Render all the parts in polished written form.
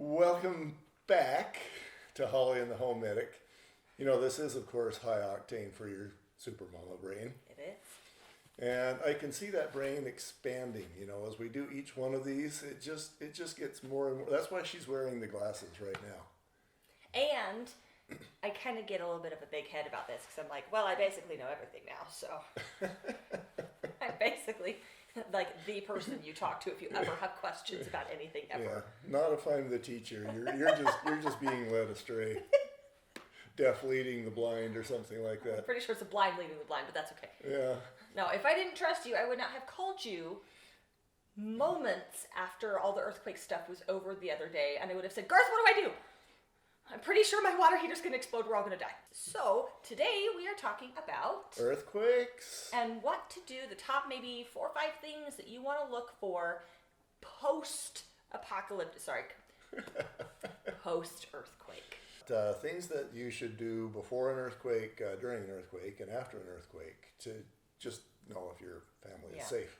Welcome back to Holly and the Home Medic. You know, this is, of course, high octane for your super mama brain. It is. And I can see that brain expanding, you know, as we do each one of these. It just gets more and more. That's why she's wearing the glasses right now. And I kind of get a little bit of a big head about this because I'm like, well, I basically know everything now. So I'm basically like the person you talk to if you ever have questions about anything ever. Yeah, not if I'm the teacher. You're just being led astray. Deaf leading the blind or something like I'm that. pretty sure it's the blind leading the blind, but that's okay. Yeah. No, if I didn't trust you, I would not have called you moments after all the earthquake stuff was over the other day, and I would have said, Garth, what do I do? I'm pretty sure my water heater's going to explode. We're all going to die. So today we are talking about Earthquakes. and what to do, the top maybe 4 or 5 things that you want to look for post-apocalyptic, post-earthquake. Things that you should do before an earthquake, during an earthquake, and after an earthquake to just know if your family is safe.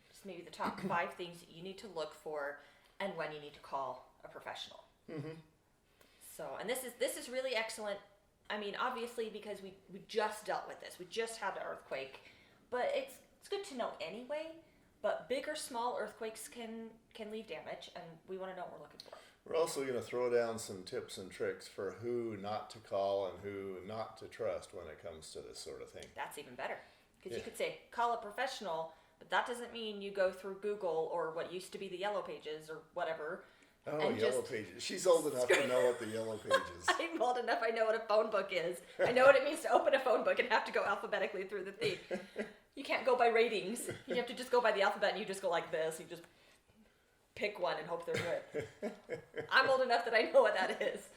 Just maybe the top 5 things that you need to look for and when you need to call a professional. Mm-hmm. So, and this is really excellent. I mean, obviously, because we just dealt with this. We just had the earthquake. But it's good to know anyway. But big or small earthquakes can leave damage, and we want to know what we're looking for. We're also going to throw down some tips and tricks for who not to call and who not to trust when it comes to this sort of thing. That's even better. Because you could say, call a professional, but that doesn't mean you go through Google or what used to be the Yellow Pages or whatever. Oh, and Yellow Pages. She's old enough to know what the Yellow Pages. I'm old enough, I know what a phone book is. I know what it means to open a phone book and have to go alphabetically through the thing. You can't go by ratings. You have to just go by the alphabet, and you just go like this. You just pick one and hope they're good. I'm old enough that I know what that is.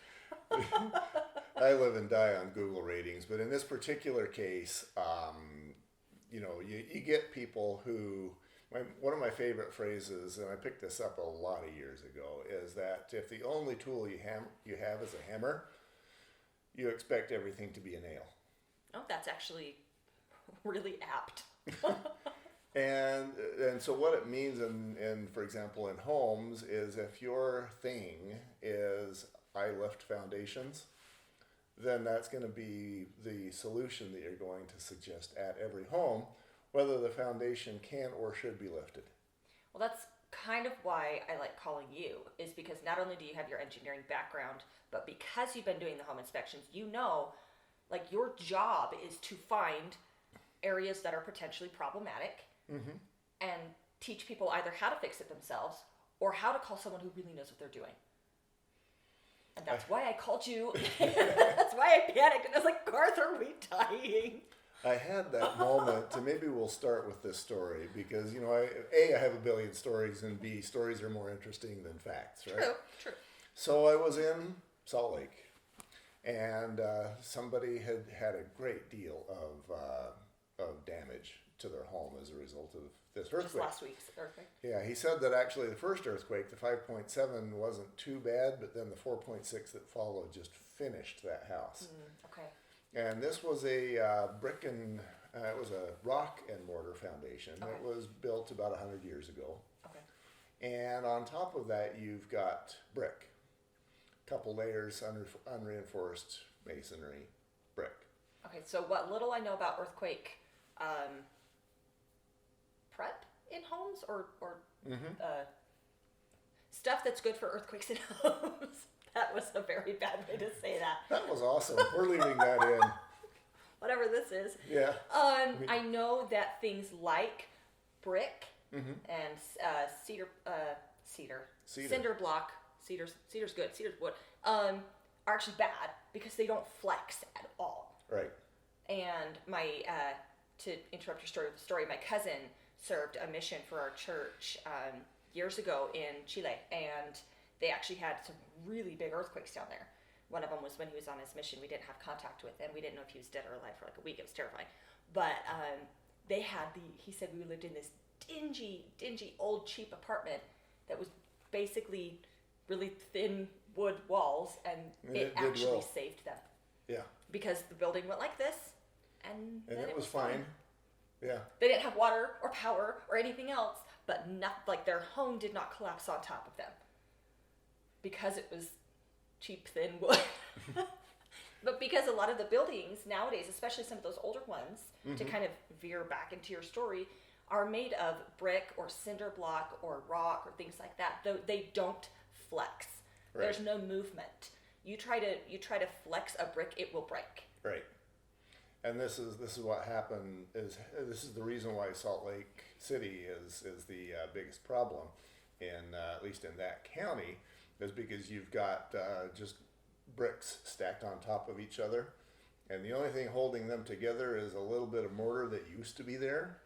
I live and die on Google ratings, but in this particular case, you know, you get people who, one of my favorite phrases, and I picked this up a lot of years ago, is that if the only tool you have is a hammer, you expect everything to be a nail. Oh, that's actually really apt. And so what it means in for example in homes is if your thing is I lift foundations, then that's going to be the solution that you're going to suggest at every home, whether the foundation can or should be lifted. Well, that's kind of why I like calling you, is because not only do you have your engineering background, but because you've been doing the home inspections, you know, like your job is to find areas that are potentially problematic. Mm-hmm. And teach people either how to fix it themselves or how to call someone who really knows what they're doing. And that's why I called you. That's why I panicked. And I was like, Garth, are we dying? I had that moment, and maybe we'll start with this story because, you know, I have a billion stories, and B, stories are more interesting than facts, right? True. So I was in Salt Lake, and somebody had a great deal of damage to their home as a result of this earthquake. Just last week's earthquake. Yeah, he said that actually the first earthquake, the 5.7, wasn't too bad, but then the 4.6 that followed just finished that house. Okay. And this was a it was a rock and mortar foundation. Okay. It was built about 100 years ago. Okay. And on top of that, you've got brick. Couple layers, unreinforced masonry, brick. Okay, so what little I know about earthquake prep in homes or stuff that's good for earthquakes in homes. That was a very bad way to say that. That was awesome. We're leaving that in. Whatever this is. Yeah. I know that things like brick Mm-hmm. and cinder block, cedar's good, cedar's wood, are actually bad because they don't flex at all. Right. And my, to interrupt your story with a story, my cousin served a mission for our church years ago in Chile, and they actually had some really big earthquakes down there. One of them was when he was on his mission. We didn't have contact with him. We didn't know if he was dead or alive for like a week. It was terrifying. But they had he said we lived in this dingy, old, cheap apartment that was basically really thin wood walls, and it actually saved them. Yeah. Because the building went like this, and then it was fine. Yeah. They didn't have water or power or anything else, but not like their home did not collapse on top of them. because it was cheap, thin wood. But because a lot of the buildings nowadays, especially some of those older ones, to kind of veer back into your story, are made of brick or cinder block or rock or things like that. Though they don't flex. Right. There's no movement. You try to flex a brick, it will break. Right. And this is what happened. This is the reason why Salt Lake City is the biggest problem in at least in that county, is because you've got just bricks stacked on top of each other, and the only thing holding them together is a little bit of mortar that used to be there,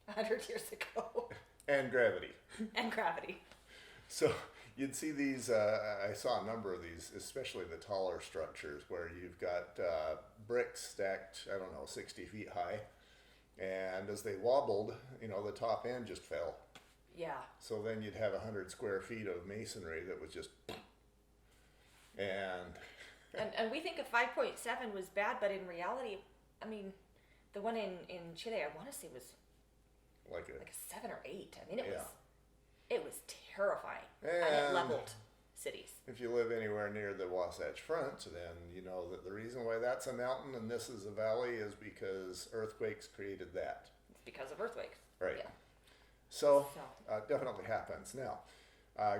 100 years ago. and gravity. And gravity. So you'd see these, I saw a number of these, especially the taller structures, where you've got bricks stacked, I don't know, 60 feet high, and as they wobbled, the top end just fell. Yeah. So then you'd have 100 square feet of masonry that was just, And we think a 5.7 was bad, but in reality, I mean, the one in Chile, I want to say was like like a 7 or 8. I mean, Yeah. it was terrifying, and it And leveled cities. if you live anywhere near the Wasatch Front, then you know that the reason why that's a mountain and this is a valley is because earthquakes created that. It's because of earthquakes. Right. Yeah. So definitely happens. Now,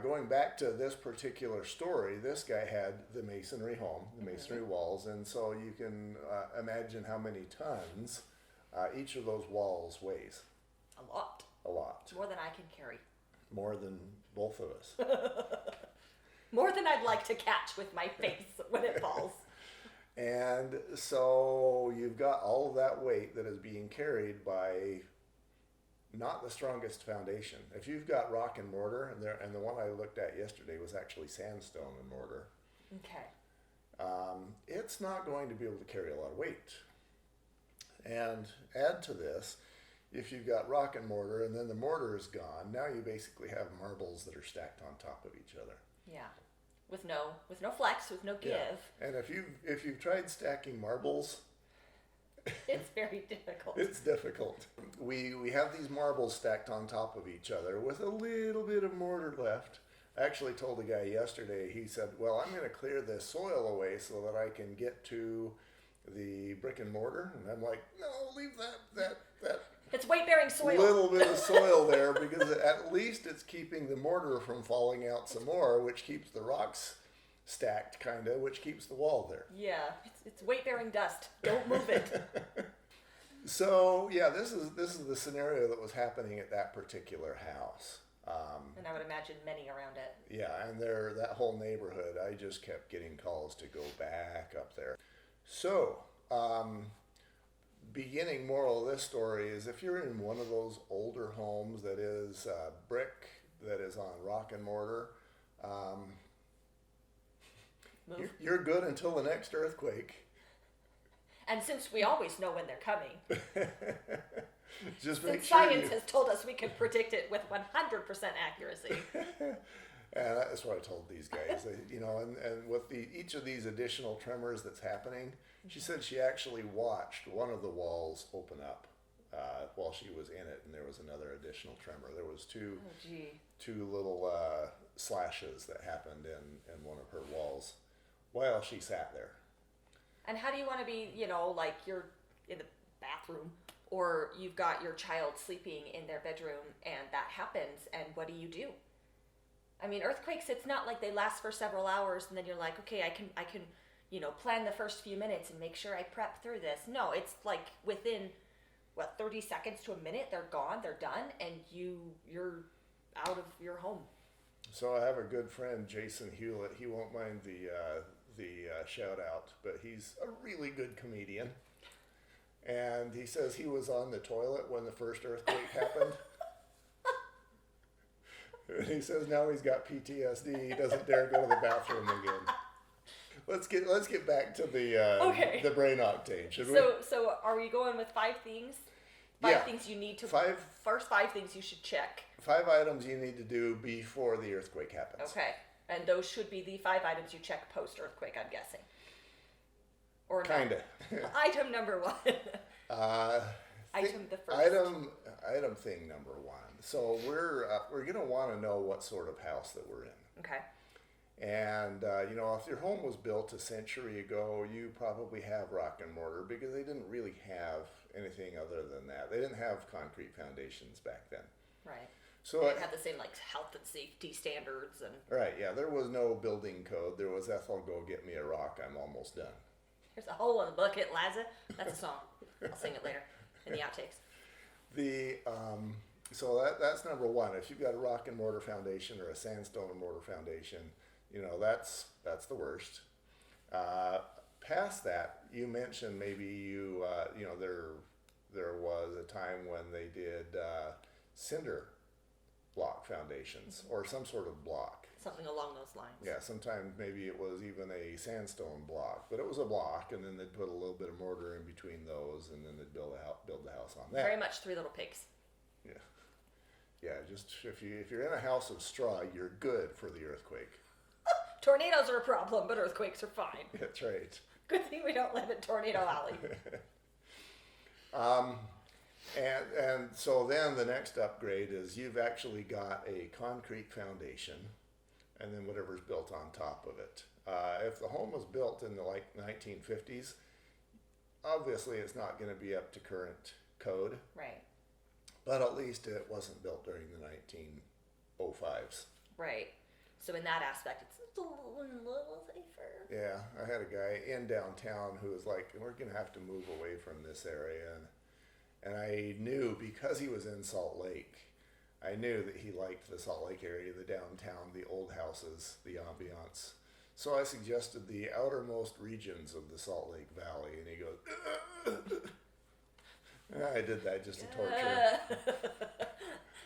going back to this particular story, this guy had the masonry home, the masonry walls, and so you can imagine how many tons each of those walls weighs. A lot. A lot. More than I can carry. More than both of us. More than I'd like to catch with my face when it falls. And so you've got all of that weight that is being carried by not the strongest foundation. If you've got rock and mortar, and the one I looked at yesterday was actually sandstone and mortar, Okay. it's not going to be able to carry a lot of weight. And add to this, if you've got rock and mortar and then the mortar is gone, now you basically have marbles that are stacked on top of each other. Yeah. With no flex, with no give. Yeah. And if you've tried stacking marbles, It's very difficult. it's difficult. We have these marbles stacked on top of each other with a little bit of mortar left. I actually told a guy yesterday, he said, well, I'm going to clear this soil away so that I can get to the brick and mortar. And I'm like, no, leave that It's weight-bearing soil. little bit of soil there, because at least it's keeping the mortar from falling out some more, which keeps the rocks stacked, kind of, which keeps the wall there. Yeah, it's weight-bearing dust. Don't move it. So yeah, this is the scenario that was happening at that particular house. And I would imagine many around it. Yeah, and that whole neighborhood, I just kept getting calls to go back up there. So, beginning moral of this story is, if you're in one of those older homes that is brick, that is on rock and mortar, Move. you're good until the next earthquake. And since we always know when they're coming, Just make since sure science has told us we can predict it with 100% accuracy. And that's what I told these guys. And with each of these additional tremors that's happening, she said she actually watched one of the walls open up while she was in it, and there was another additional tremor. There was two little slashes that happened in one of her walls while she sat there. And how do you want to be, like you're in the bathroom or you've got your child sleeping in their bedroom and that happens, and what do you do? I mean, earthquakes, it's not like they last for several hours and then you're like, okay, I can plan the first few minutes and make sure I prep through this. No, it's like within 30 seconds to a minute, they're gone, they're done, and you're out of your home. So I have a good friend, Jason Hewlett. He won't mind the shout out, but he's a really good comedian. And he says he was on the toilet when the first earthquake happened. And he says now he's got PTSD. He doesn't dare go to the bathroom again. Let's get back to the brain octane, should we? So are we going with 5 things? Things you need to first 5 things you should check. 5 items you need to do before the earthquake happens. Okay. And those should be the 5 items you check post-earthquake, I'm guessing. Or Kinda. Item number 1. Item the first. Item thing number 1. So we're gonna want to know what sort of house that we're in. Okay. And if your home was built a century ago, you probably have rock and mortar because they didn't really have anything other than that. They didn't have concrete foundations back then. Right. So They had the same like health and safety standards and right, yeah, there was no building code. There was Ethel, go get me a rock. I'm almost done. there's a hole in the bucket, Liza. That's a song. I'll sing it later in the outtakes. So that's number one. If you've got a rock and mortar foundation or a sandstone and mortar foundation, that's the worst. Past that, you mentioned maybe there was a time when they did cinder block foundations or some sort of block. Something along those lines. Yeah, sometimes maybe it was even a sandstone block, but it was a block, and then they'd put a little bit of mortar in between those, and then they'd build the house on that. Very much Three Little Pigs. Yeah, yeah. Just if you're in a house of straw, you're good for the earthquake. Tornadoes are a problem, but earthquakes are fine. That's right. Good thing we don't live in Tornado Alley. And so then the next upgrade is you've actually got a concrete foundation, and then whatever's built on top of it. If the home was built in the 1950s, obviously it's not going to be up to current code, Right. but at least it wasn't built during the 1905s. Right. So in that aspect, it's a little safer. Yeah, I had a guy in downtown who was like, we're going to have to move away from this area. And I knew, because he was in Salt Lake, I knew that he liked the Salt Lake area, the downtown, the old houses, the ambiance. So I suggested the outermost regions of the Salt Lake Valley, and he goes, I did that just to torture him.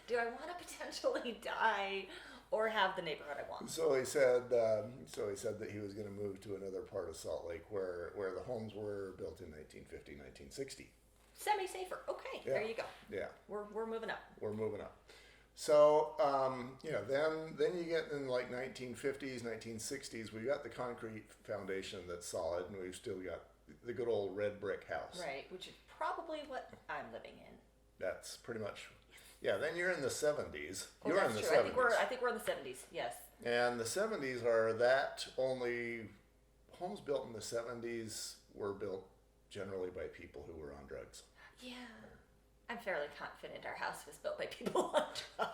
Do I want to potentially die or have the neighborhood I want? So he said that he was going to move to another part of Salt Lake where the homes were built in 1950, 1960. Semi-safer. Okay, Yeah. there you go. Yeah. We're moving up. We're moving up. So, then you get in like 1950s, 1960s, we got the concrete foundation that's solid, and we've still got the good old red brick house. Right, which is probably what I'm living in. That's pretty much, yeah. Then you're in the 70s. Oh, You're that's in the true. 70s. I think we're in the 70s. Yes. And the 70s are that only homes built in the 70s were built generally by people who were on drugs. Yeah. I'm fairly confident our house was built by people on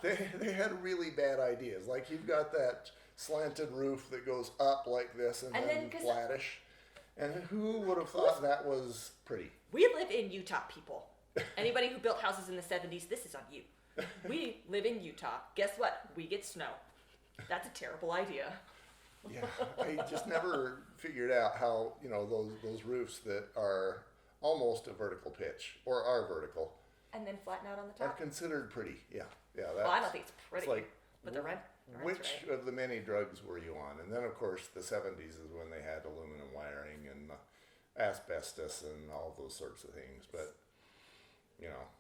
drugs. They had really bad ideas. Like you've got that slanted roof that goes up like this and then 'cause flattish. And who would have thought that was pretty? We live in Utah, people. Anybody who built houses in the 70s, this is on you. We live in Utah. Guess what? We get snow. That's a terrible idea. Yeah, I just never figured out how, those roofs that are almost a vertical pitch or are vertical And then flatten out on the are top. considered pretty. Yeah. Well, I don't think it's pretty. It's like, but the rent's which right. of the many drugs were you on? And then, of course, the 70s is when they had aluminum wiring and asbestos and all those sorts of things. But,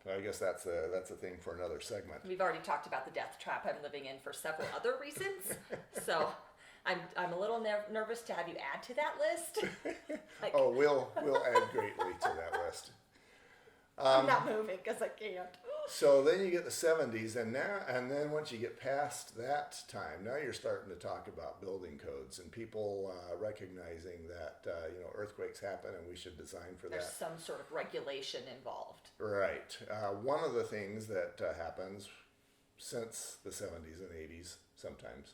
I guess that's a thing for another segment. We've already talked about the death trap I'm living in for several other reasons. So I'm a little nervous to have you add to that list. Like, Oh, we'll add greatly to that list. I'm not moving because I can't. So then you get the 70s, and then once you get past that time, now you're starting to talk about building codes and people recognizing that earthquakes happen and we should design for There's that. some sort of regulation involved. Right. One of the things that happens since the 70s and 80s sometimes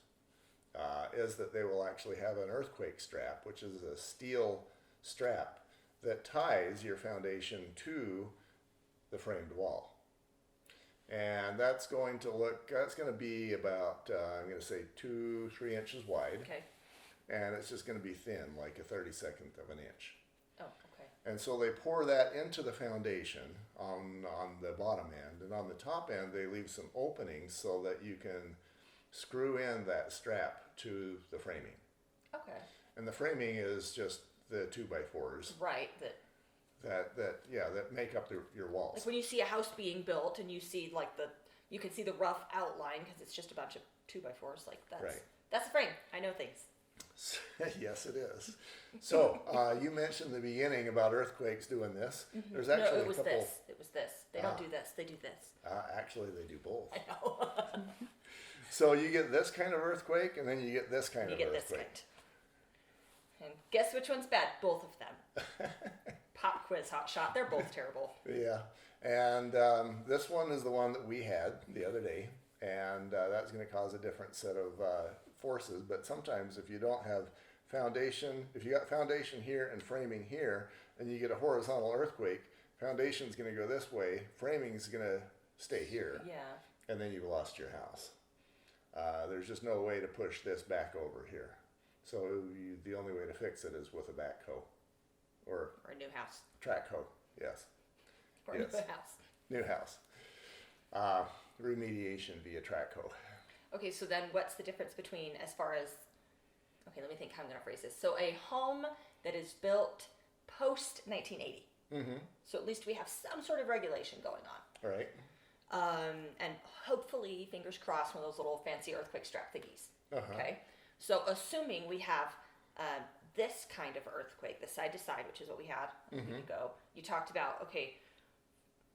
is that they will actually have an earthquake strap, which is a steel strap that ties your foundation to the framed wall. And that's going to be about, I'm going to say 2-3 inches wide. Okay. And it's just going to be thin, like a 32nd of an inch. Oh, okay. And so they pour that into the foundation on the bottom end, and on the top end they leave some openings so that you can screw in that strap to the framing. Okay. And the framing is just the 2x4s Right. that make up your walls. Like when you see a house being built and you see you can see the rough outline because it's just a bunch of 2x4s. Like Right. that's the frame. I know things. Yes, it is. So you mentioned in the beginning about earthquakes doing this. There's actually No, it was a couple. this. It was this. They don't do this. They do this. Actually, they do both. I know. So you get this kind of earthquake, and then you get this kind You of get this earthquake. kind. And guess which one's bad? Both of them. Pop quiz, hot shot. They're both terrible. Yeah, and this one is the one that we had the other day, and that's going to cause a different set of forces. But sometimes if you don't have foundation, if you got foundation here and framing here, and you get a horizontal earthquake, foundation's going to go this way, framing's going to stay here, Yeah. and then you've lost your house. There's just no way to push this back over here. So the only way to fix it is with a backhoe or Or a new house. track hoe. Yes, Or a Yes. new house. new house. Remediation via track hoe. Okay, so then what's the difference between as far as, okay, let me think how I'm going to phrase this. So a home that is built post 1980. Mm-hmm. So at least we have some sort of regulation going on. All right. And hopefully, fingers crossed, one of those little fancy earthquake strap thingies. Uh-huh. Okay. So assuming we have this kind of earthquake, the side to side, which is what we had a week ago, you talked about, okay,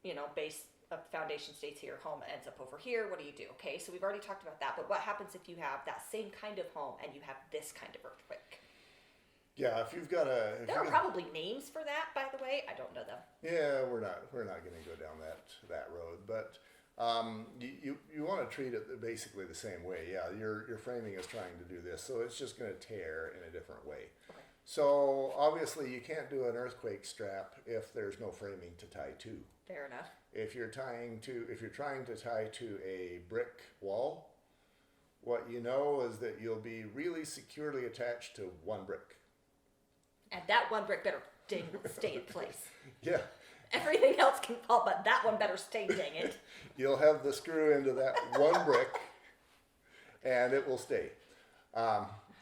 you know, base of foundation stays here, home ends up over here. What do you do? Okay, so we've already talked about that. But what happens if you have that same kind of home and you have this kind of earthquake? Yeah, if you've got a. If There are you probably names for that, by the way. I don't know them. Yeah, we're not going to go down that road, but you want to treat it basically the same way. Yeah, your framing is trying to do this, so it's just going to tear in a different way. Okay. So obviously you can't do an earthquake strap if there's no framing to tie to. Fair enough. If you're trying to tie to a brick wall, what you know is that you'll be really securely attached to one brick. And that one brick better stay in place. Yeah. Everything else can fall, but that one better stay, dang it. You'll have the screw into that one brick, and it will stay.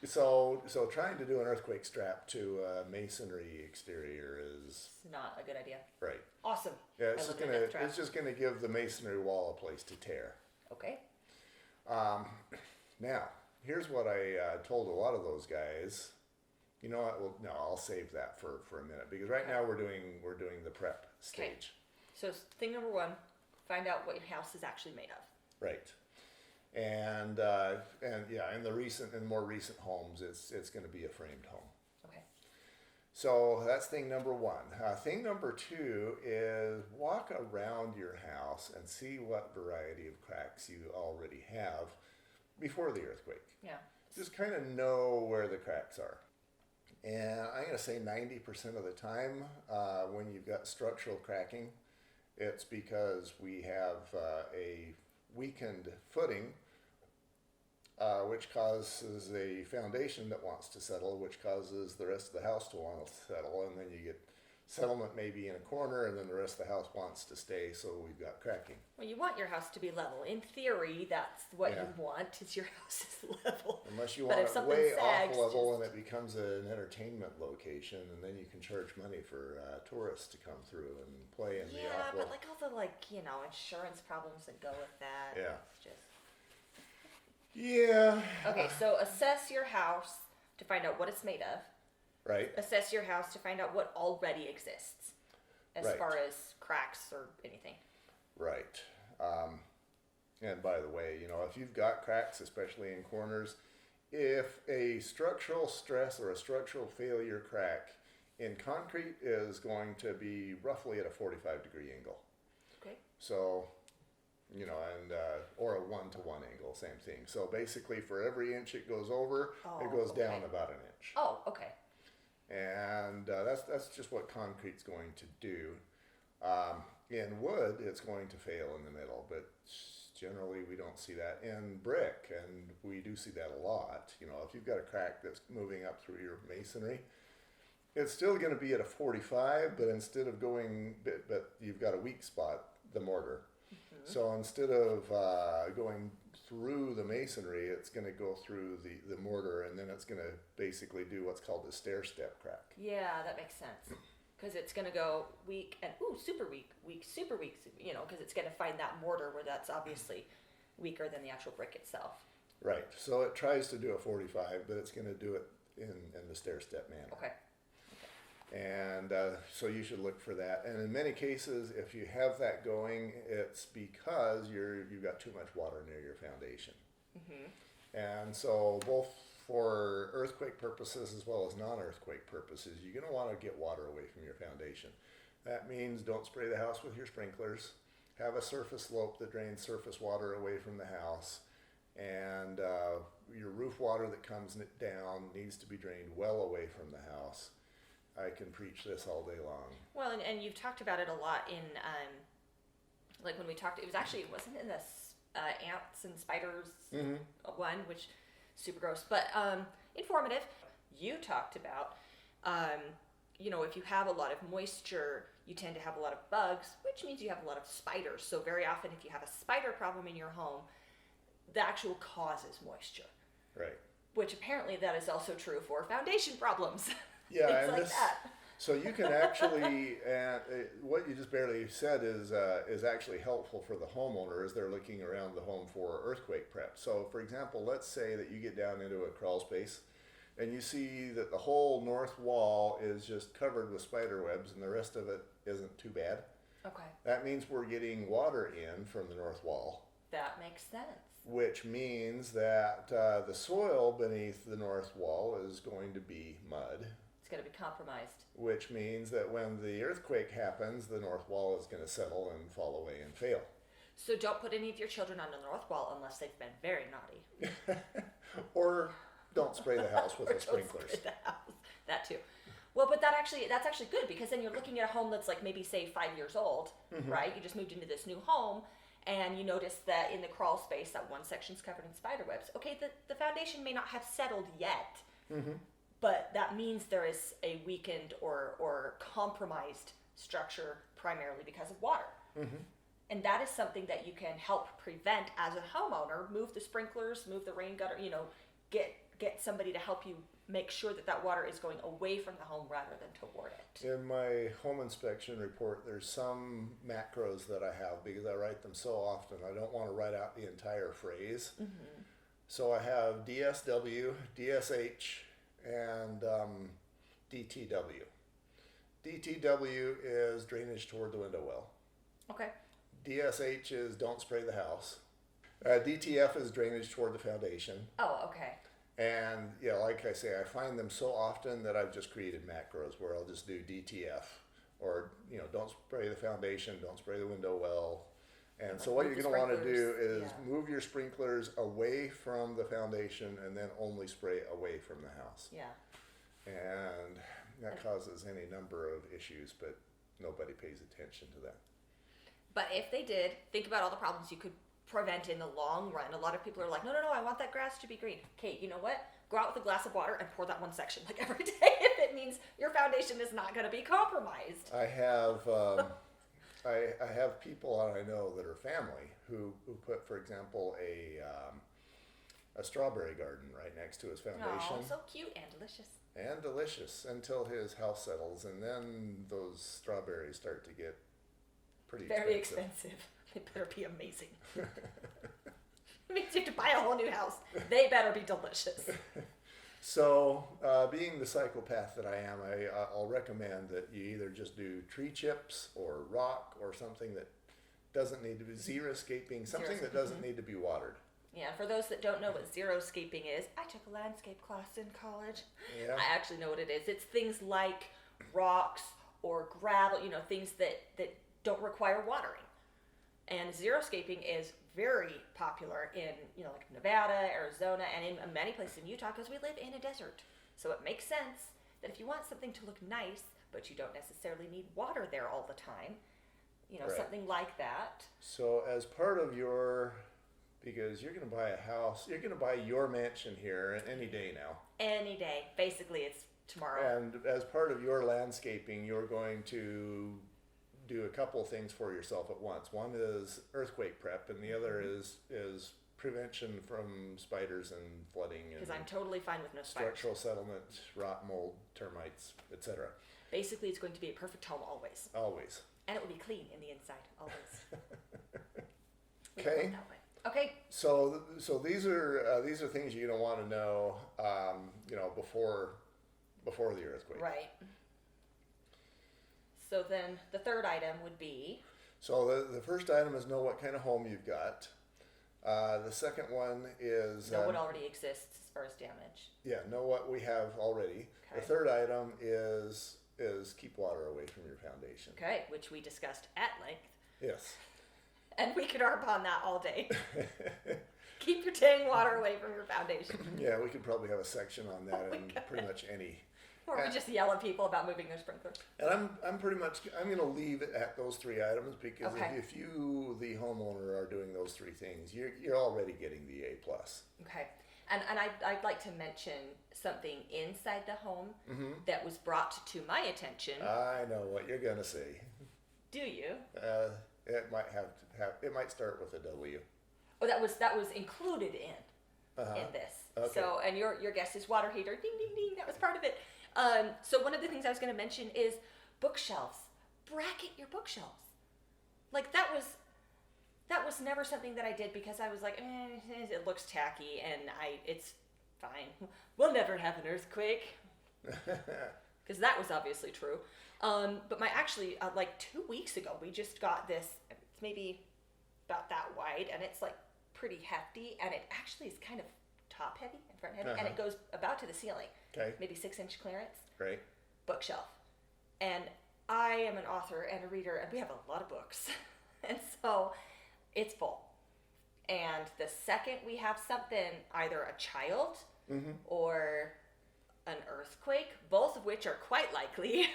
So trying to do an earthquake strap to a masonry exterior is It's not a good idea. right. Awesome. Yeah, I live in a death trap. it's just gonna give the masonry wall a place to tear. Okay. Now, here's what I told a lot of those guys. You know what? Well, no, I'll save that for a minute because right now we're doing the prep stage. So thing number one, find out what your house is actually made of. Right. And yeah, in more recent homes, it's going to be a framed home. Okay. So that's thing number one. Thing number two is walk around your house and see what variety of cracks you already have before the earthquake. Yeah. Just kind of know where the cracks are. And I'm going to say 90% of the time when you've got structural cracking, it's because we have a weakened footing, which causes a foundation that wants to settle, which causes the rest of the house to want to settle, and then you get settlement maybe in a corner, and then the rest of the house wants to stay, so we've got cracking. Well, you want your house to be level. In theory, that's what Yeah. you want, is your house is level. Unless you But want if it something way sags, off level just- and it becomes an entertainment location, and then you can charge money for tourists to come through and play in the Yeah, off but like all the insurance problems that go with that. Yeah. It's just... Yeah. Okay, so assess your house to find out what it's made of. Right. Assess your house to find out what already exists as Right. far as cracks or anything. Right. And by the way, if you've got cracks, especially in corners, if a structural stress or a structural failure crack in concrete is going to be roughly at a 45-degree angle. Okay. So, or a 1-to-1 angle, same thing. So basically for every inch it goes over, Oh, it goes down okay. about an inch. Oh, okay. And that's just what concrete's going to do. In wood, it's going to fail in the middle, but generally we don't see that. In brick, and we do see that a lot, if you've got a crack that's moving up through your masonry, it's still going to be at a 45, but instead of going, but you've got a weak spot, the mortar. Mm-hmm. So instead of going through the masonry, it's going to go through the mortar, and then it's going to basically do what's called a stair step crack. Yeah, that makes sense. Because it's going to go weak and, super weak, super weak, because it's going to find that mortar where that's obviously weaker than the actual brick itself. Right. So it tries to do a 45, but it's going to do it in the stair step manner. Okay. And so you should look for that. And in many cases, if you have that going, it's because you've got too much water near your foundation. And so both for earthquake purposes as well as non-earthquake purposes, you're going to want to get water away from your foundation. That means don't spray the house with your sprinklers. Have a surface slope that drains surface water away from the house. And your roof water that comes down needs to be drained well away from the house. I can preach this all day long. Well, and you've talked about it a lot in, like when we talked, it wasn't in this ants and spiders one, which super gross, but informative. You talked about, if you have a lot of moisture, you tend to have a lot of bugs, which means you have a lot of spiders. So very often if you have a spider problem in your home, the actual cause is moisture. Right. Which apparently that is also true for foundation problems. Yeah, Things and like that. So you can actually, and what you just barely said is actually helpful for the homeowner as they're looking around the home for earthquake prep. So for example, let's say that you get down into a crawl space and you see that the whole north wall is just covered with spider webs and the rest of it isn't too bad. Okay. That means we're getting water in from the north wall. That makes sense. Which means that the soil beneath the north wall is going to be mud. It's going to be compromised. Which means that when the earthquake happens, the north wall is going to settle and fall away and fail. So don't put any of your children on the north wall unless they've been very naughty. Or don't spray the house with the sprinklers. Don't spray the house. That too. Well, but that's actually good because then you're looking at a home that's like maybe say 5 years old, right? You just moved into this new home and you notice that in the crawl space that one section's covered in spider webs. Okay, the foundation may not have settled yet, but that means there is a weakened or compromised structure primarily because of water. And that is something that you can help prevent as a homeowner. Move the sprinklers, move the rain gutter, get somebody to help you make sure that water is going away from the home rather than toward it. In my home inspection report, there's some macros that I have because I write them so often. I don't want to write out the entire phrase. So I have DSW, DSH, and DTW. DTW is drainage toward the window well. Okay. DSH is don't spray the house. DTF is drainage toward the foundation. Oh, okay. And yeah, like I say, I find them so often that I've just created macros where I'll just do DTF or, don't spray the foundation, don't spray the window well. And so what you're going to want to do is move your sprinklers away from the foundation and then only spray away from the house. Yeah. And that causes any number of issues, but nobody pays attention to that. But if they did, think about all the problems you could prevent in the long run. A lot of people are like, no, I want that grass to be green. Okay, you know what? Go out with a glass of water and pour that one section like every day if it means your foundation is not going to be compromised. I have I have people I know that are family who put, for example, a strawberry garden right next to his foundation. Oh, so cute and delicious. And delicious until his house settles, and then those strawberries start to get pretty very expensive. They better be amazing. It means you have to buy a whole new house. They better be delicious. So, being the psychopath that I am, I'll recommend that you either just do tree chips or rock or something that doesn't need to be xeriscaping, something that doesn't need to be watered. Yeah, for those that don't know what xeriscaping is, I took a landscape class in college. Yeah. I actually know what it is. It's things like rocks or gravel, things that don't require watering. And xeriscaping is very popular in, like Nevada, Arizona, and in many places in Utah because we live in a desert. So it makes sense that if you want something to look nice, but you don't necessarily need water there all the time, Right. something like that. So as part of because you're going to buy a house, you're going to buy your mansion here any day now. Any day. Basically, it's tomorrow. And as part of your landscaping, you're going to do a couple things for yourself at once. One is earthquake prep, and the other is prevention from spiders and flooding. Because I'm totally fine with no spiders. Structural settlement, rot, mold, termites, etc. Basically, it's going to be a perfect home always. Always. And it will be clean in the inside, always. Okay. That way. Okay. So these are things you don't want to know, before the earthquake. Right. So then the third item would be? So the first item is know what kind of home you've got. The second one is Know what already exists as far as damage. know what we have already. Okay. The third item is keep water away from your foundation. Okay, which we discussed at length. Yes. And we could harp on that all day. Keep your dang water away from your foundation. Yeah, we could probably have a section on that in God. pretty much any. Or we just yell at people about moving their sprinklers. And I'm going to leave it at those three items because Okay. if you, the homeowner, are doing those three things, you're already getting the A plus. Okay. And I'd like to mention something inside the home Mm-hmm. that was brought to my attention. I know what you're going to say. Do you? It might start with a W. Oh, that was included in this. Okay. So, and your guess is water heater. Ding, ding, ding. That was part of it. So one of the things I was going to mention is bookshelves. Bracket your bookshelves. Like that was never something that I did because I was like, it looks tacky and it's fine. We'll never have an earthquake. Because that was obviously true. But like 2 weeks ago, we just got this, it's maybe about that wide, and it's like pretty hefty, and it actually is kind of top heavy and front heavy, and it goes about to the ceiling. Okay. Maybe 6-inch clearance. Great. Bookshelf. And I am an author and a reader, and we have a lot of books. And so it's full. And the second we have something, either a child or an earthquake, both of which are quite likely,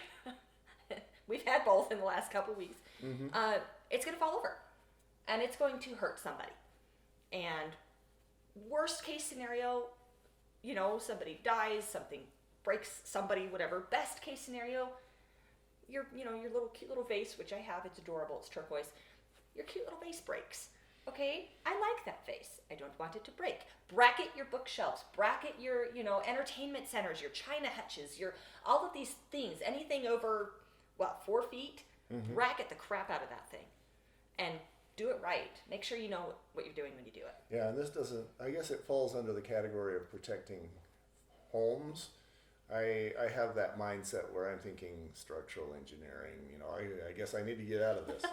we've had both in the last couple of weeks, it's going to fall over. And it's going to hurt somebody. And worst case scenario, somebody dies, something breaks somebody, whatever. Best case scenario, your cute little vase, which I have, it's adorable, it's turquoise. Your cute little vase breaks. Okay, I like that vase. I don't want it to break. Bracket your bookshelves. Bracket your, entertainment centers, your china hutches, your all of these things. Anything over 4 feet, bracket the crap out of that thing, and do it right. Make sure you know what you're doing when you do it. Yeah, and this doesn't, I guess it falls under the category of protecting homes. I have that mindset where I'm thinking structural engineering. I guess I need to get out of this.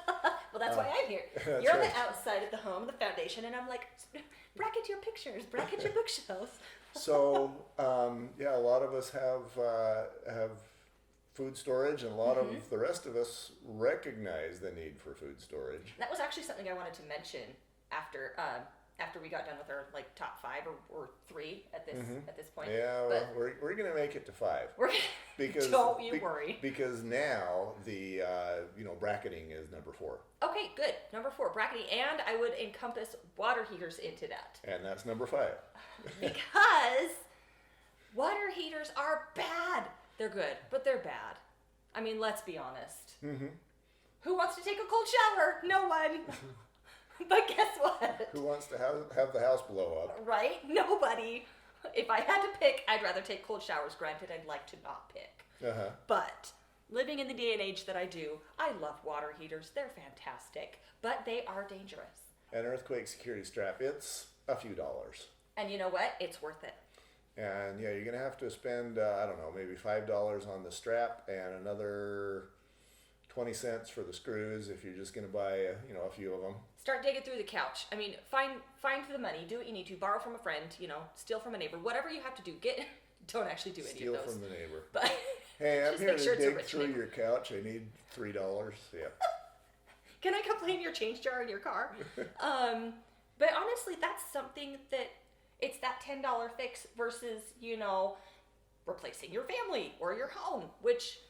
Well, that's why I'm here. That's You're on right. the outside of the home, the foundation, and I'm like, bracket your pictures, bracket your bookshelves. So, a lot of us have food storage, and a lot of the rest of us recognize the need for food storage. That was actually something I wanted to mention after we got done with our top 5 or 3 at this point. Yeah, But we're gonna make it to 5 we're because don't you worry. Because now the bracketing is number 4, Okay, good. Number 4, bracketing, and I would encompass water heaters into that and that's number 5. because water heaters are bad. They're good, but they're bad. I mean, let's be honest. Who wants to take a cold shower? No one. But guess what? Who wants to have the house blow up? Right? Nobody. If I had to pick, I'd rather take cold showers. Granted, I'd like to not pick. But living in the day and age that I do, I love water heaters. They're fantastic, but they are dangerous. An earthquake security strap, it's a few dollars. And you know what? It's worth it. And yeah, you're gonna have to spend I don't know, maybe $5 on the strap and another 20 cents for the screws if you're just gonna buy a few of them. Start digging through the couch. I mean, find the money. Do what you need to. Borrow from a friend. Steal from a neighbor. Whatever you have to do. Don't actually do any Steal of those. from the neighbor. But Hey, I'm just here make to sure it's a dig rich through neighbor. your couch. I need $3. Yeah. Can I complain your change jar in your car? But honestly, that's something that it's that $10 fix versus, replacing your family or your home, which,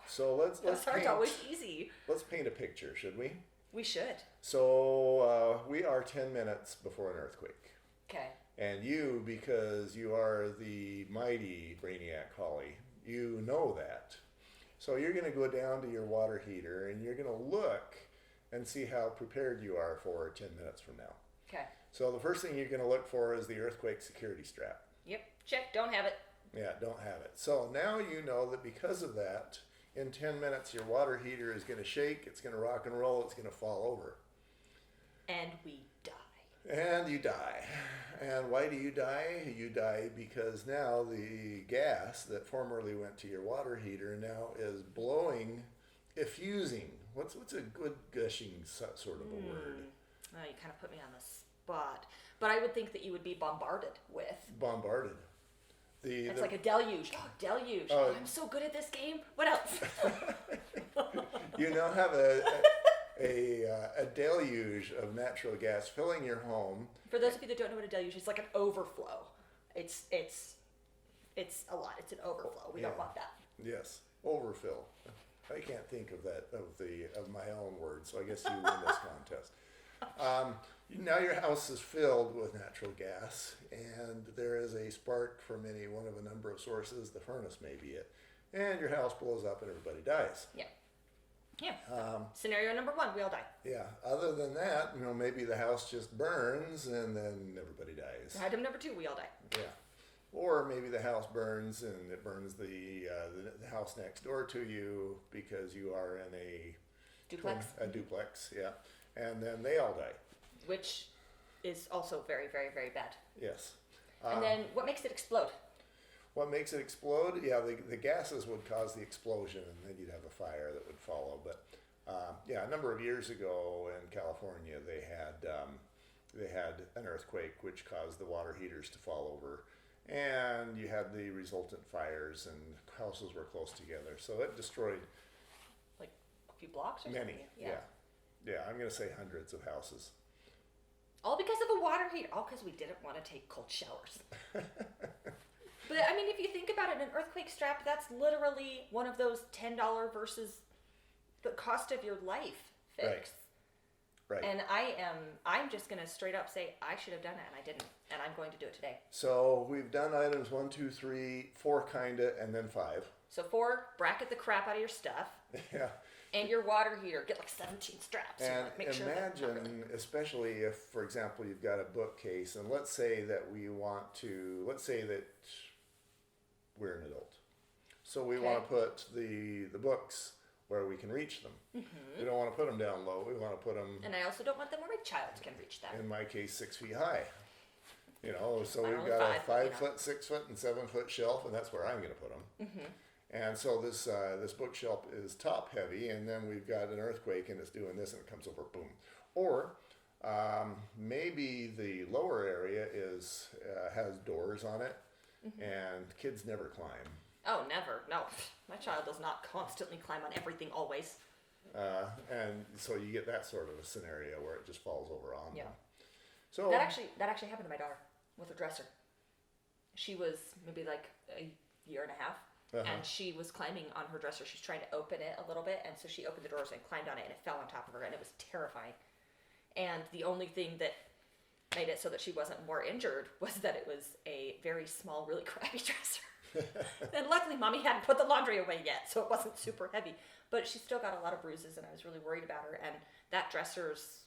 So let's those aren't always easy. Let's paint a picture, should we? We should. So we are 10 minutes before an earthquake. Okay. And you, because you are the mighty Brainiac Holly, you know that. So you're going to go down to your water heater and you're going to look and see how prepared you are for 10 minutes from now. Okay. So the first thing you're going to look for is the earthquake security strap. Yep. Check. Don't have it. Yeah, don't have it. So now you know that because of that, in 10 minutes your water heater is going to shake, it's going to rock and roll, it's going to fall over. And we die. And you die. And why do you die? You die because now the gas that formerly went to your water heater now is blowing, effusing. What's a good gushing sort of a word? You kind of put me on the spot. But I would think that you would be bombarded with. Bombarded. It's like a deluge. Oh, deluge. Oh. I'm so good at this game. What else? You now have a deluge of natural gas filling your home. For those of you that don't know what a deluge is, it's like an overflow. It's a lot. It's an overflow. We don't Yeah. want that. Yes, overfill. I can't think of that of my own words, so I guess you win this contest. Now your house is filled with natural gas, and there is a spark from one of a number of sources. The furnace may be it, and your house blows up and everybody dies. Yeah. Yeah. Scenario number 1, we all die. Yeah. Other than that, maybe the house just burns and then everybody dies. Item number 2, we all die. Yeah. Or maybe the house burns and it burns the house next door to you because you are in a Duplex. A duplex, yeah. And then they all die. Which is also very, very, very bad. Yes. And then what makes it explode? What makes it explode? Yeah, the gases would cause the explosion, and then you'd have a fire that would follow. But yeah, a number of years ago in California, they had an earthquake which caused the water heaters to fall over, and you had the resultant fires, and houses were close together, so it destroyed Like a few blocks or many. something? Yeah. I'm going to say hundreds of houses. All because of a water heater. All because we didn't want to take cold showers. But I mean, if you think about it, an earthquake strap, that's literally one of those $10 versus the cost of your life fix. Right. And I'm just going to straight up say I should have done it and I didn't. And I'm going to do it today. So we've done items 1, 2, 3, 4 kinda, and then 5. So 4, bracket the crap out of your stuff. Yeah. And your water heater, get like 17 straps. And make sure that- imagine, especially if, for example, you've got a bookcase, and let's say that we're an adult. So we want to put the books where we can reach them. We don't want to put them down low. We want to put them, And I also don't want them where my child can reach them. in my case, 6 feet high. So Mine we've only got a 5, 5 foot, 6 foot, and 7 foot shelf, and that's where I'm going to put them. And so this bookshelf is top heavy, and then we've got an earthquake, and it's doing this, and it comes over, boom. Or maybe the lower area has doors on it, and kids never climb. Oh, never. No. My child does not constantly climb on everything always. And so you get that sort of a scenario where it just falls over on Yeah. them. So That actually happened to my daughter with her dresser. She was maybe like a year and a half, and she was climbing on her dresser. She's trying to open it a little bit, and so she opened the doors and climbed on it, and it fell on top of her, and it was terrifying. And the only thing that made it so that she wasn't more injured was that it was a very small, really crappy dresser. And luckily, Mommy hadn't put the laundry away yet, so it wasn't super heavy. But she still got a lot of bruises, and I was really worried about her. And that dresser's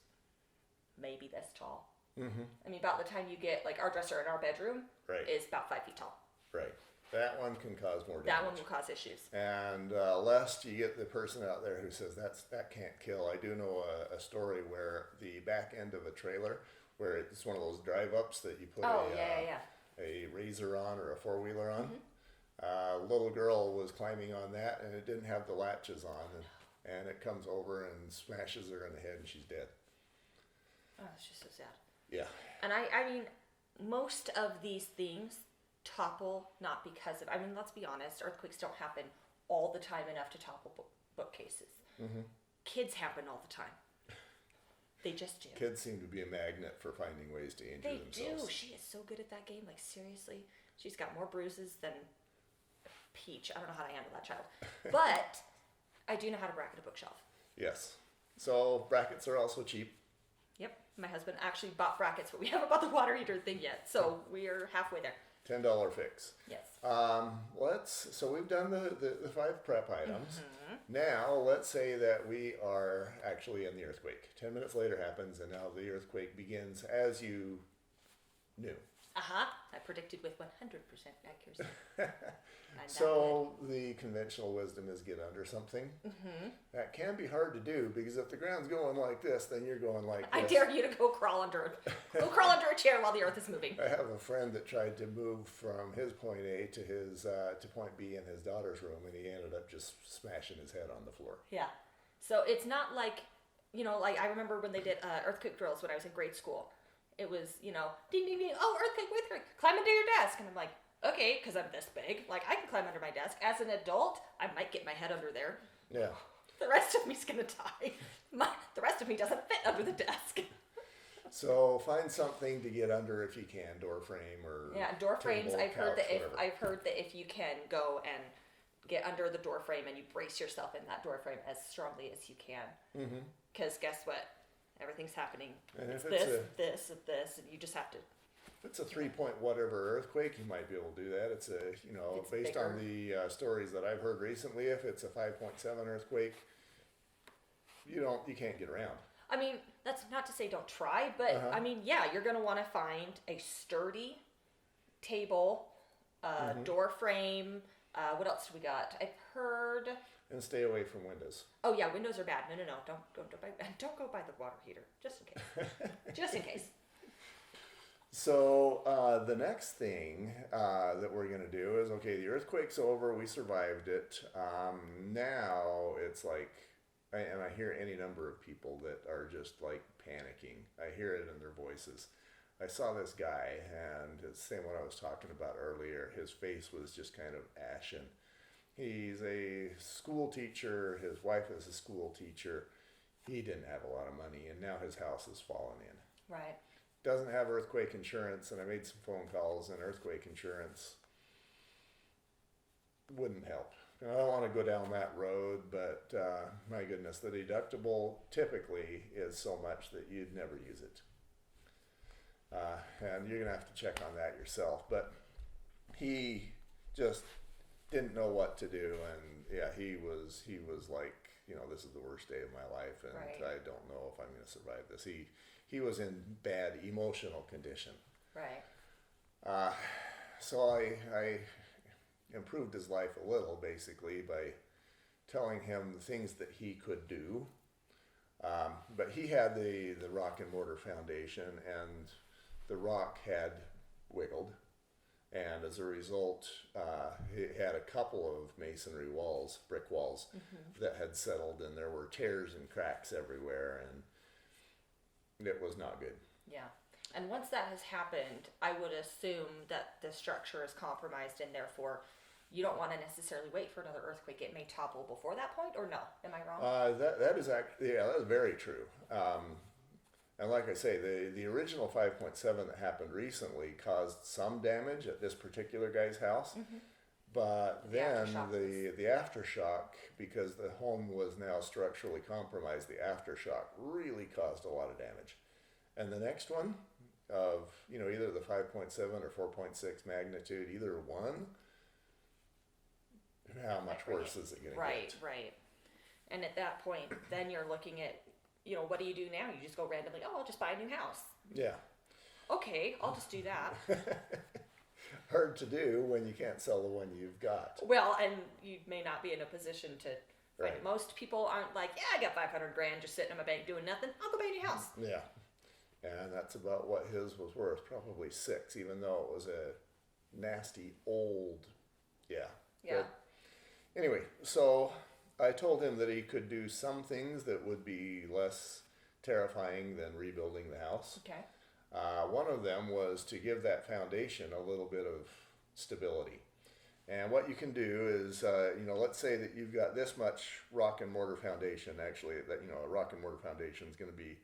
maybe this tall. I mean, about the time you get, like, our dresser in our bedroom Right. is about 5 feet tall. Right. That one can cause more damage. That one will cause issues. And lest you get the person out there who says that can't kill. I do know a story where the back end of a trailer, where it's one of those drive ups that you put a Razor on or a 4-wheeler on. A little girl was climbing on that, and it didn't have the latches on, and it comes over and smashes her in the head, and she's dead. Oh, it's just so sad. Yeah. And I mean, most of these things topple not because of, I mean, let's be honest, earthquakes don't happen all the time enough to topple bookcases. Kids happen all the time. They just do. Kids seem to be a magnet for finding ways to injure They themselves. do. She is so good at that game. Like, seriously, she's got more bruises than Peach. I don't know how to handle that child. But I do know how to bracket a bookshelf. Yes. So brackets are also cheap. Yep. My husband actually bought brackets, but we haven't bought the water heater thing yet. So we're halfway there. $10 fix. Yes. So we've done the 5 prep items. Now let's say that we are actually in the earthquake. 10 minutes later happens, and now the earthquake begins as you knew. I predicted with 100% accuracy. And So the conventional wisdom is get under something. That can be hard to do because if the ground's going like this, then you're going like this. I dare you to go crawl under a chair while the earth is moving. I have a friend that tried to move from his point A to his to point B in his daughter's room, and he ended up just smashing his head on the floor. Yeah. So it's not like like I remember when they did earthquake drills when I was in grade school. It was, ding, ding, ding, oh, earthquake, climb under your desk. And I'm like, okay, because I'm this big. Like, I can climb under my desk. As an adult, I might get my head under there. Yeah. The rest of me's going to die. The rest of me doesn't fit under the desk. So find something to get under if you can, door frame or door frames. table, I've heard couch, that whatever. if you can go and get under the door frame and you brace yourself in that door frame as strongly as you can, because guess what? Everything's happening. And It's if it's this, and you just have to. If it's a 3-point whatever earthquake, you might be able to do that. It's It's based bigger. on the stories that I've heard recently. If it's a 5.7 earthquake, you can't get around. I mean, that's not to say don't try, but Uh-huh. I mean, yeah, you're gonna want to find a sturdy table, door frame. What else do we got? I've heard. And stay away from windows. Oh yeah, windows are bad. No, don't go by the water heater, just in case. Just in case. So the next thing that we're going to do is, okay, the earthquake's over. We survived it. Now it's like, and I hear any number of people that are just like panicking. I hear it in their voices. I saw this guy, and it's the same one I was talking about earlier. His face was just kind of ashen. He's a school teacher. His wife is a school teacher. He didn't have a lot of money, and now his house has fallen in. Right. Doesn't have earthquake insurance, and I made some phone calls, and earthquake insurance wouldn't help. I don't want to go down that road, but my goodness, the deductible typically is so much that you'd never use it. And you're going to have to check on that yourself. But he just didn't know what to do, and yeah, he was like, this is the worst day of my life, and Right. I don't know if I'm going to survive this. He was in bad emotional condition. Right. So I improved his life a little, basically, by telling him the things that he could do. But he had the rock and mortar foundation, and the rock had wiggled. And as a result, he had a couple of masonry walls, brick walls, that had settled, and there were tears and cracks everywhere, and it was not good. Yeah. And once that has happened, I would assume that the structure is compromised, and therefore you don't want to necessarily wait for another earthquake. It may topple before that point, or no? Am I wrong? That is very true. And like I say, the original 5.7 that happened recently caused some damage at this particular guy's house. But then the aftershock, because the home was now structurally compromised, the aftershock really caused a lot of damage. And the next one of, either the 5.7 or 4.6 magnitude, either one, how much worse is it going to get? Right. And at that point, then you're looking at, what do you do now? You just go randomly, I'll just buy a new house. Yeah. Okay, I'll just do that. Hard to do when you can't sell the one you've got. Well, and you may not be in a position to find it. Right. Most people aren't like, yeah, I got 500 grand just sitting in my bank doing nothing. I'll go buy a new house. Yeah. And that's about what his was worth, probably 6, even though it was a nasty old, Yeah. But anyway, so I told him that he could do some things that would be less terrifying than rebuilding the house. Okay. One of them was to give that foundation a little bit of stability. And what you can do is, let's say that you've got this much rock and mortar foundation. Actually, that a rock and mortar foundation is going to be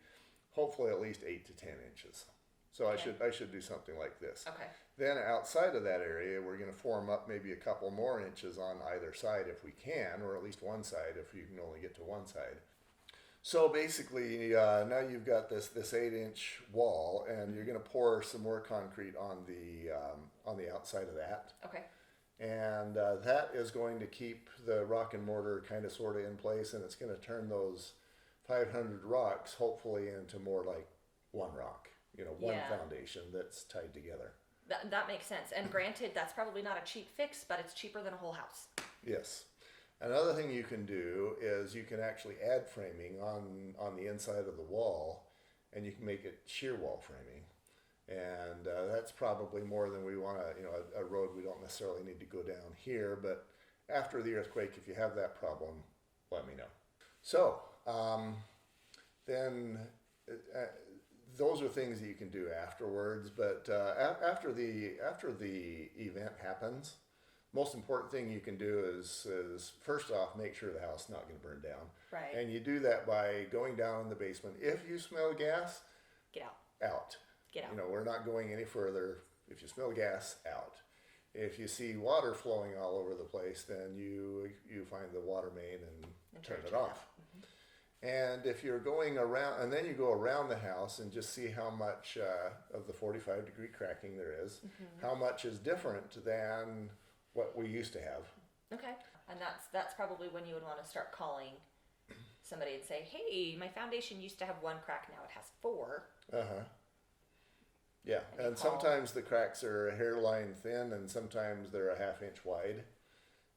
hopefully at least 8 to 10 inches. So Okay. I should do something like this. Okay. Then outside of that area, we're going to form up maybe a couple more inches on either side if we can, or at least one side if you can only get to one side. So basically, now you've got this 8-inch wall, and you're going to pour some more concrete on the outside of that. Okay. And that is going to keep the rock and mortar kind of sort of in place, and it's going to turn those 500 rocks hopefully into more like one rock, one Yeah. foundation that's tied together. That makes sense. And granted, that's probably not a cheap fix, but it's cheaper than a whole house. Yes. Another thing you can do is you can actually add framing on the inside of the wall, and you can make it shear wall framing. And that's probably more than we want to, a road we don't necessarily need to go down here, but after the earthquake, if you have that problem, let me know. So, then those are things that you can do afterwards. But after the event happens, most important thing you can do is first off make sure the house is not going to burn down. Right. And you do that by going down in the basement. If you smell gas, Get out. out. Get out. You know, we're not going any further. If you smell gas, out. If you see water flowing all over the place, then you find the water main and turn it off. And if you're going around, and then you go around the house and just see how much of the 45-degree cracking there is, how much is different than what we used to have. Okay. And that's probably when you would want to start calling somebody and say, hey, my foundation used to have 1 crack, now it has 4. Yeah, And and call. sometimes the cracks are a hairline thin, and sometimes they're a ½ inch wide.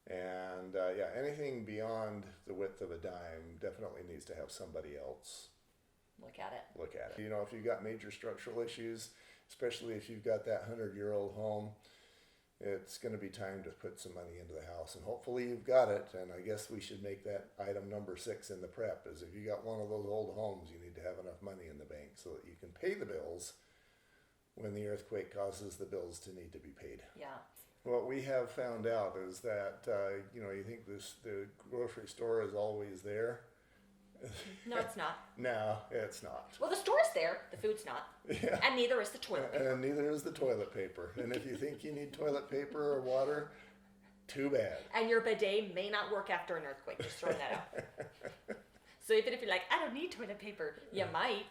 And yeah, anything beyond the width of a dime definitely needs to have somebody else Look at it. look at it. You know, if you've got major structural issues, especially if you've got that 100-year-old home, it's going to be time to put some money into the house, and hopefully you've got it. And I guess we should make that item number 6 in the prep, is if you got one of those old homes, you need to have enough money in the bank so that you can pay the bills when the earthquake causes the bills to need to be paid. Yeah. What we have found out is that, you know, you think the grocery store is always there. No, it's not. No, it's not. Well, the store's there, the food's not. Yeah. And neither is the toilet paper. And neither is the toilet paper. And if you think you need toilet paper or water, too bad. And your bidet may not work after an earthquake, just throwing that out. So even if you're like, I don't need toilet paper, you might.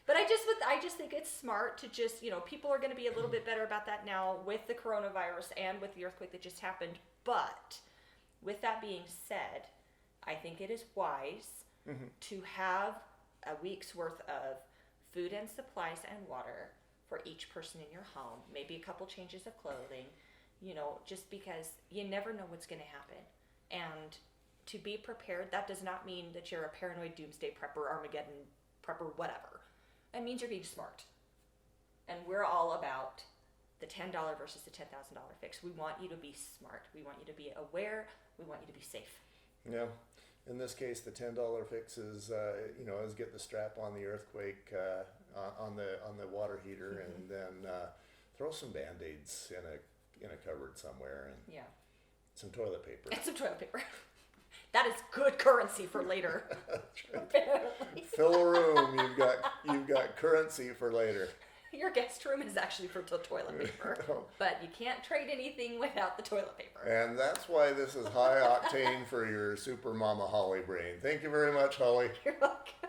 But I just think it's smart to just, you know, people are going to be a little bit better about that now with the coronavirus and with the earthquake that just happened. But with that being said, I think it is wise to have a week's worth of food and supplies and water for each person in your home. Maybe a couple changes of clothing, you know, just because you never know what's going to happen. And to be prepared, that does not mean that you're a paranoid doomsday prepper, Armageddon prepper, whatever. It means you're being smart. And we're all about the $10 versus the $10,000 fix. We want you to be smart. We want you to be aware. We want you to be safe. Yeah. In this case, the $10 fix is, you know, is get the strap on the earthquake on the water heater, and then throw some Band-Aids in a cupboard somewhere, and Yeah. some toilet paper. And some toilet paper. That is good currency for later. Apparently. Fill a room. You've got currency for later. Your guest room is actually for the toilet paper. But you can't trade anything without the toilet paper. And that's why this is high octane for your super mama Holly brain. Thank you very much, Holly. You're welcome.